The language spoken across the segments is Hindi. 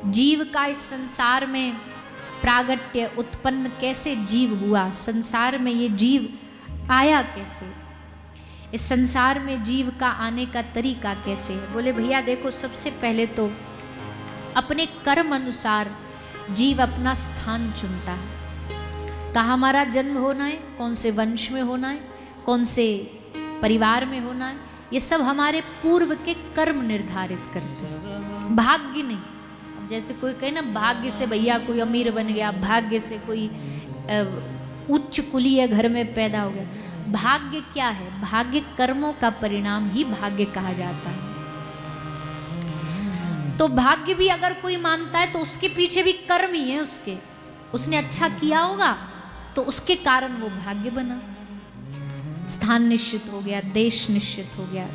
जीव का इस संसार में प्रागट्य उत्पन्न कैसे जीव हुआ, संसार में ये जीव आया कैसे, इस संसार में जीव का आने का तरीका कैसे है। बोले भैया देखो, सबसे पहले तो अपने कर्म अनुसार जीव अपना स्थान चुनता है। कहाँ हमारा जन्म होना है, कौन से वंश में होना है, कौन से परिवार में होना है, ये सब हमारे पूर्व के कर्म निर्धारित करते हैं, भाग्य नहीं। अब जैसे कोई कहे ना, भाग्य से भैया कोई अमीर बन गया, भाग्य से कोई उच्च कुलीय घर में पैदा हो गया। भाग्य क्या है? भाग्य कर्मों का परिणाम ही भाग्य कहा जाता है। तो भाग्य भी अगर कोई मानता है तो उसके पीछे भी कर्म ही है उसके, उसने अच्छा किया होगा तो उसके कारण वो भाग्य बना, स्थान निश्चित हो गया, देश निश्चित हो गया।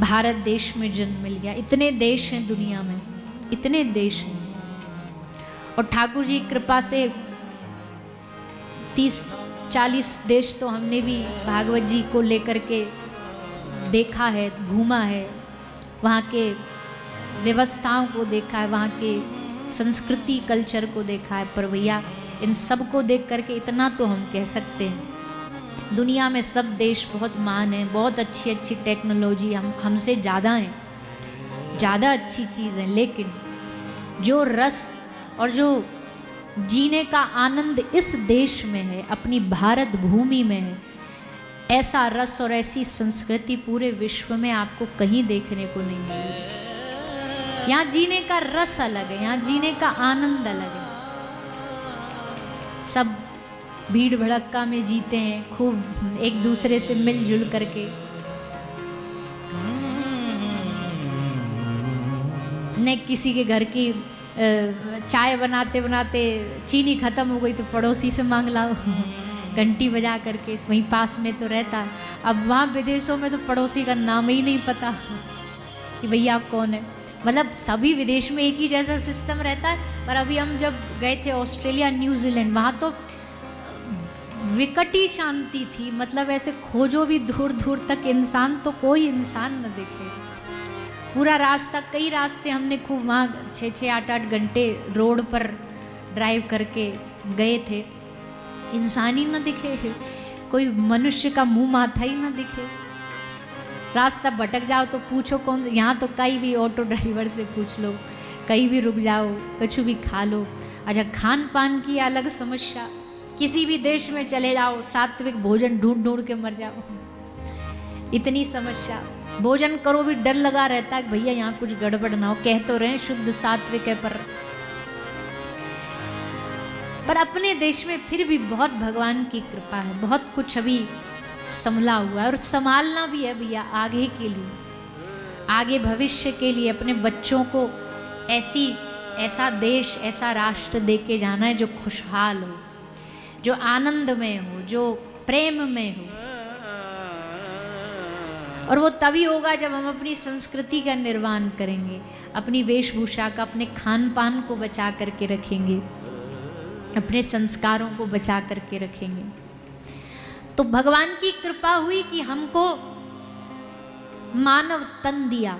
भारत देश में जन्म मिल गया। इतने देश हैं दुनिया में, इतने देश हैं, और ठाकुर जी कृपा से 30-40 देश तो हमने भी भागवत जी को लेकर के देखा है, घूमा है, वहाँ के व्यवस्थाओं को देखा है, वहाँ के संस्कृति कल्चर को देखा है। पर भैया इन सब को देख करके इतना तो हम कह सकते हैं, दुनिया में सब देश बहुत महान हैं, बहुत अच्छी अच्छी टेक्नोलॉजी हमसे ज़्यादा हैं, ज़्यादा अच्छी चीज़ है, लेकिन जो रस और जो जीने का आनंद इस देश में है, अपनी भारत भूमि में है, ऐसा रस और ऐसी संस्कृति पूरे विश्व में आपको कहीं देखने को नहीं मिलेगी। यहाँ जीने का रस अलग है, यहाँ जीने का आनंद अलग है। सब भीड़ भड़क्का में जीते हैं, खूब एक दूसरे से मिलजुल करके। न किसी के घर की चाय बनाते बनाते चीनी खत्म हो गई तो पड़ोसी से मांग लाओ, घंटी बजा करके, वहीं पास में तो रहता है। अब वहाँ विदेशों में तो पड़ोसी का नाम ही नहीं पता कि भैया कौन है। मतलब सभी विदेश में एक ही जैसा सिस्टम रहता है। पर अभी हम जब गए थे ऑस्ट्रेलिया, न्यूजीलैंड, वहाँ तो विकटी शांति थी। मतलब ऐसे खोजो भी दूर दूर तक इंसान, तो कोई इंसान न दिखे। पूरा रास्ता, कई रास्ते हमने खूब वहाँ 6-8 घंटे रोड पर ड्राइव करके गए थे, इंसान ही न दिखे, कोई मनुष्य का मुंह माथा ही न दिखे। रास्ता भटक जाओ तो पूछो कौन से, यहाँ तो कहीं भी ऑटो ड्राइवर से पूछ लो, कहीं भी रुक जाओ, कुछ भी खा लो। अच्छा, खान पान की अलग समस्या, किसी भी देश में चले जाओ सात्विक भोजन ढूंढ ढूंढ के मर जाओ, इतनी समस्या। भोजन करो भी डर लगा रहता है भैया यहाँ कुछ गड़बड़ ना हो। कह तो रहे शुद्ध सात्विक है, पर अपने देश में फिर भी बहुत भगवान की कृपा है, बहुत कुछ अभी संभला हुआ है और संभालना भी है भैया आगे के लिए, आगे भविष्य के लिए। अपने बच्चों को ऐसा देश, ऐसा राष्ट्र दे के जाना है जो खुशहाल हो, जो आनंद में हो, जो प्रेम में हो। और वो तभी होगा जब हम अपनी संस्कृति का निर्वाण करेंगे, अपनी वेशभूषा का, अपने खान पान को बचा करके रखेंगे, अपने संस्कारों को बचा करके रखेंगे। तो भगवान की कृपा हुई कि हमको मानव तन दिया,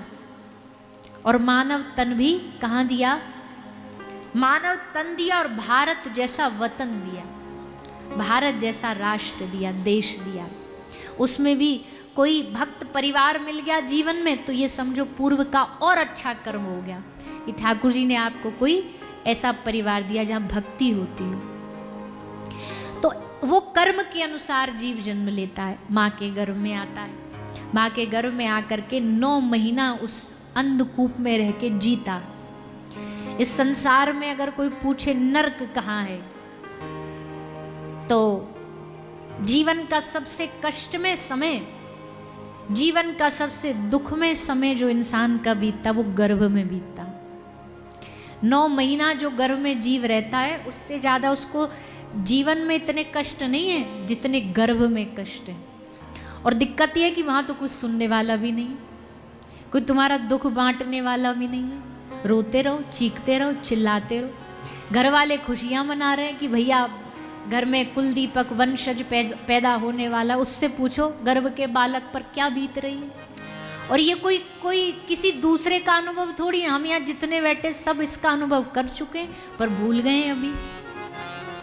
और मानव तन भी कहाँ दिया? मानव तन दिया, और भारत जैसा वतन दिया, भारत जैसा राष्ट्र दिया, देश दिया। उसमें भी कोई भक्त परिवार मिल गया जीवन में तो ये समझो पूर्व का और अच्छा कर्म हो गया कि ठाकुर जी ने आपको कोई ऐसा परिवार दिया जहाँ भक्ति होती हो। तो वो कर्म के अनुसार जीव जन्म लेता है, माँ के गर्भ में आता है, माँ के गर्भ में आकर के 9 महीना उस अंधकूप में रह के जीता। इस संसार में अगर कोई पूछे नर्क कहाँ है, तो जीवन का सबसे कष्टमय समय, जीवन का सबसे दुखमय समय जो इंसान का बीतता वो गर्भ में बीतता। 9 महीना जो गर्भ में जीव रहता है, उससे ज़्यादा उसको जीवन में इतने कष्ट नहीं है जितने गर्भ में कष्ट है। और दिक्कत यह है कि वहाँ तो कुछ सुनने वाला भी नहीं, कोई तुम्हारा दुख बांटने वाला भी नहीं है। रोते रहो, चीखते रहो, चिल्लाते रहो। घर वाले खुशियाँ मना रहे हैं कि भैया घर में कुलदीपक वंशज पैदा होने वाला, उससे पूछो गर्भ के बालक पर क्या बीत रही है। और ये कोई किसी दूसरे का अनुभव थोड़ी है, हम यहाँ जितने बैठे सब इसका अनुभव कर चुके हैं, पर भूल गए हैं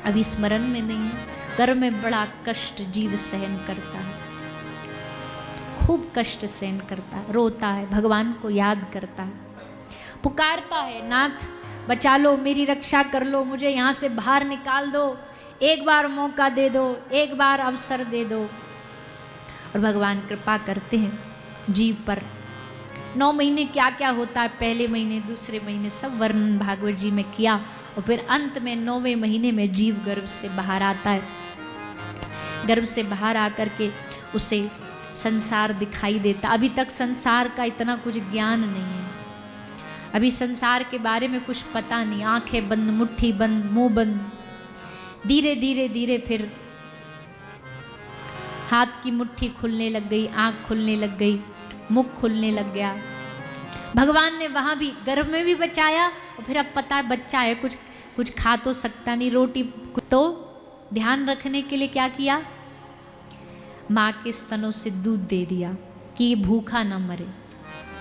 अभी स्मरण में नहीं है। कर्म में बड़ा कष्ट जीव सहन करता है, खूब कष्ट सहन करता है, रोता है, भगवान को याद करता है, पुकारता है, नाथ बचा लो, मेरी रक्षा कर लो, मुझे यहाँ से बाहर निकाल दो, एक बार मौका दे दो, एक बार अवसर दे दो। और भगवान कृपा करते हैं जीव पर। 9 महीने क्या क्या होता है, पहले महीने दूसरे महीने सब वर्णन भागवत जी में किया, और फिर अंत में 9वें महीने में जीव गर्भ से बाहर आता है। गर्भ से बाहर आकर के उसे संसार दिखाई देता। अभी तक संसार का इतना कुछ ज्ञान नहीं है, अभी संसार के बारे में कुछ पता नहीं, आंखें बंद, मुट्ठी बंद, मुंह बंद। धीरे धीरे धीरे फिर हाथ की मुट्ठी खुलने लग गई, आंख खुलने लग गई, मुख खुलने लग गया। भगवान ने वहां भी गर्भ में भी बचाया, और फिर अब पता है बच्चा है, कुछ खा तो सकता नहीं, रोटी तो ध्यान रखने के लिए क्या किया, माँ के स्तनों से दूध दे दिया कि ये भूखा ना मरे,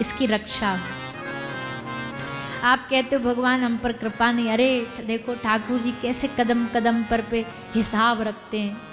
इसकी रक्षा। आप कहते हो भगवान हम पर कृपा नहीं, अरे देखो ठाकुर जी कैसे कदम कदम पर पे हिसाब रखते हैं।